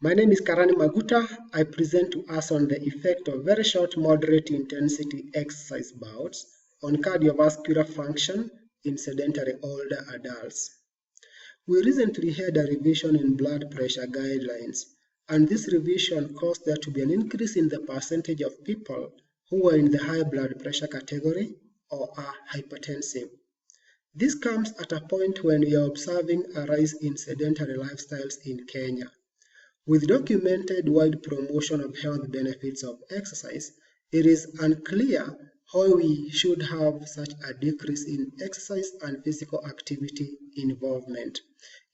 My name is Karani Magutah. I present to us on the effect of very short moderate intensity exercise bouts on cardiovascular function in sedentary older adults. We recently had a revision in blood pressure guidelines, and this revision caused there to be an increase in the percentage of people who are in the high blood pressure category or are hypertensive. This comes at a point when we are observing a rise in sedentary lifestyles in Kenya. With documented wide promotion of health benefits of exercise, it is unclear how we should have such a decrease in exercise and physical activity involvement.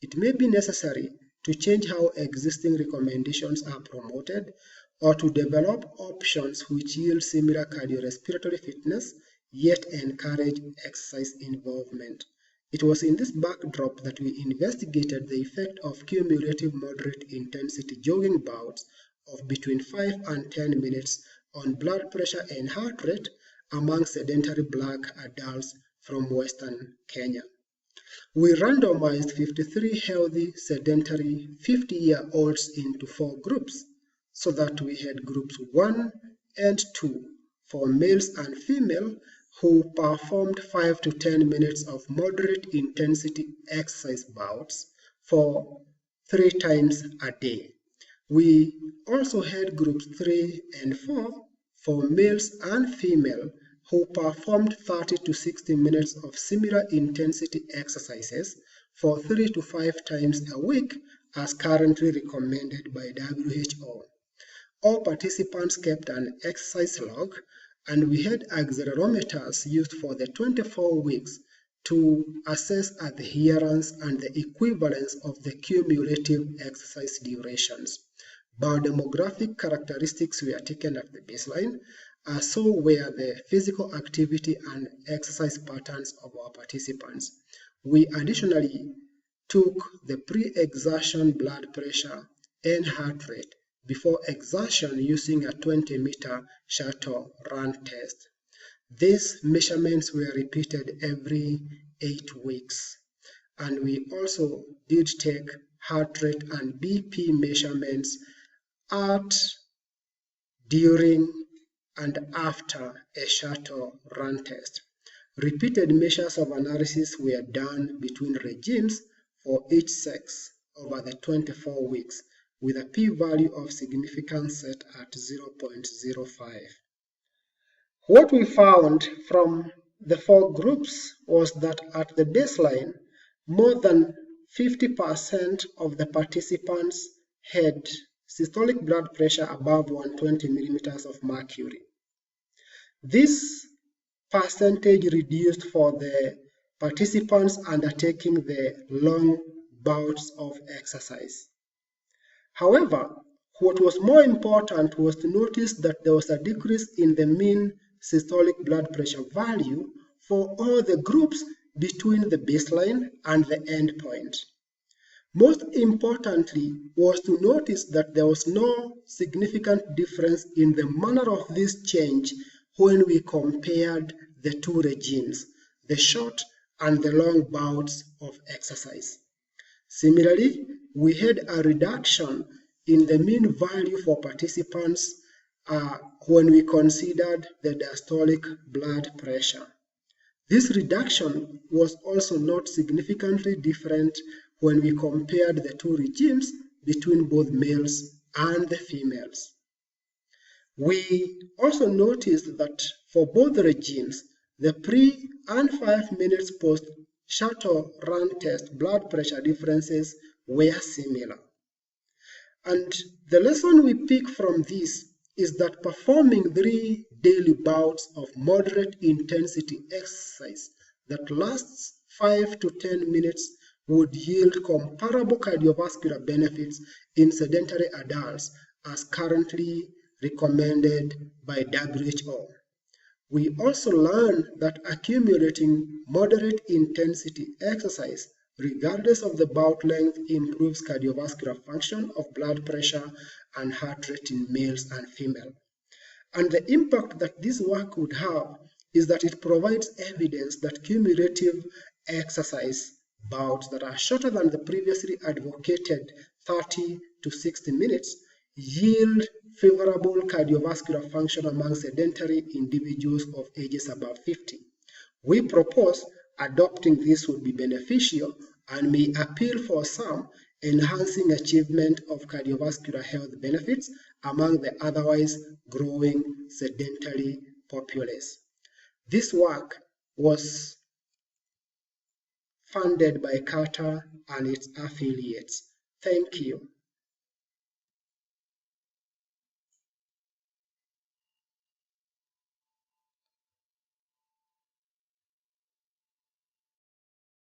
It may be necessary to change how existing recommendations are promoted or to develop options which yield similar cardiorespiratory fitness yet encourage exercise involvement. It was in this backdrop that we investigated the effect of cumulative moderate intensity jogging bouts of between 5 and 10 minutes on blood pressure and heart rate among sedentary Black adults from Western Kenya. We randomized 53 healthy sedentary 50-year-olds into 4 groups, so that we had groups 1 and 2 for males and female who performed 5 to 10 minutes of moderate intensity exercise bouts for 3 times a day. We also had groups 3 and 4 for males and female who performed 30 to 60 minutes of similar intensity exercises for 3 to 5 times a week as currently recommended by WHO. All participants kept an exercise log, and we had accelerometers used for the 24 weeks to assess adherence and the equivalence of the cumulative exercise durations. Biodemographic characteristics were taken at the baseline, as so were the physical activity and exercise patterns of our participants. We additionally took the pre-exertion blood pressure and heart rate before exertion using a 20-meter shuttle run test. These measurements were repeated every 8 weeks. And we also did take heart rate and BP measurements at, during, and after a shuttle run test. Repeated measures of analysis were done between regimes for each sex over the 24 weeks, with a p-value of significance set at 0.05. What we found from the 4 groups was that at the baseline, more than 50% of the participants had systolic blood pressure above 120 millimeters of mercury. This percentage reduced for the participants undertaking the long bouts of exercise. However, what was more important was to notice that there was a decrease in the mean systolic blood pressure value for all the groups between the baseline and the endpoint. Most importantly was to notice that there was no significant difference in the manner of this change when we compared the 2 regimes, the short and the long bouts of exercise. Similarly, we had a reduction in the mean value for participants when we considered the diastolic blood pressure. This reduction was also not significantly different when we compared the 2 regimes between both males and the females. We also noticed that for both regimes, the pre and 5 minutes post shuttle run test blood pressure differences were similar. And the lesson we pick from this is that performing 3 daily bouts of moderate intensity exercise that lasts 5 to 10 minutes would yield comparable cardiovascular benefits in sedentary adults as currently recommended by WHO. We also learned that accumulating moderate intensity exercise, regardless of the bout length, improves cardiovascular function of blood pressure and heart rate in males and female. And the impact that this work would have is that it provides evidence that cumulative exercise bouts that are shorter than the previously advocated 30 to 60 minutes yield favorable cardiovascular function among sedentary individuals of ages above 50. We propose adopting this would be beneficial and may appeal for some, enhancing achievement of cardiovascular health benefits among the otherwise growing sedentary populace. This work was funded by CARTA and its affiliates. Thank you.